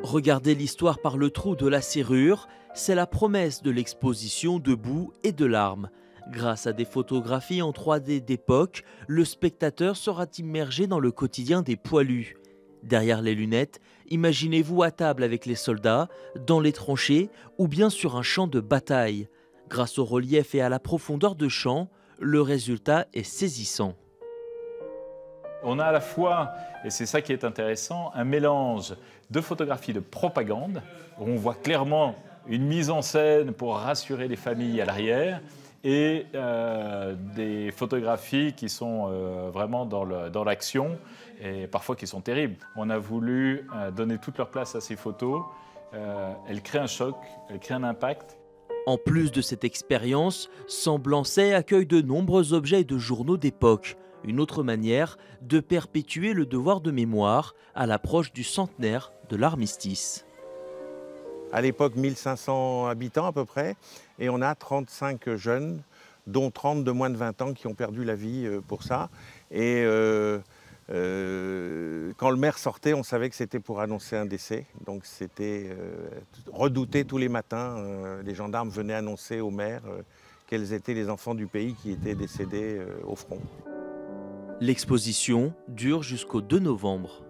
Regarder l'histoire par le trou de la serrure, c'est la promesse de l'exposition Debout et de larmes. Grâce à des photographies en 3D d'époque, le spectateur sera immergé dans le quotidien des poilus. Derrière les lunettes, imaginez-vous à table avec les soldats, dans les tranchées ou bien sur un champ de bataille. Grâce au relief et à la profondeur de champ, le résultat est saisissant. On a à la fois, et c'est ça qui est intéressant, un mélange de photographies de propagande, où on voit clairement une mise en scène pour rassurer les familles à l'arrière, et des photographies qui sont vraiment dans l'action, et parfois qui sont terribles. On a voulu donner toute leur place à ces photos. Elles créent un choc, elles créent un impact. En plus de cette expérience, Semblançay accueille de nombreux objets de journaux d'époque. Une autre manière de perpétuer le devoir de mémoire à l'approche du centenaire de l'armistice. À l'époque, 1500 habitants à peu près, et on a 35 jeunes, dont 30 de moins de 20 ans qui ont perdu la vie pour ça. Et quand le maire sortait, on savait que c'était pour annoncer un décès. Donc c'était redouté tous les matins. Les gendarmes venaient annoncer au maire quels étaient les enfants du pays qui étaient décédés au front. L'exposition dure jusqu'au 2 novembre.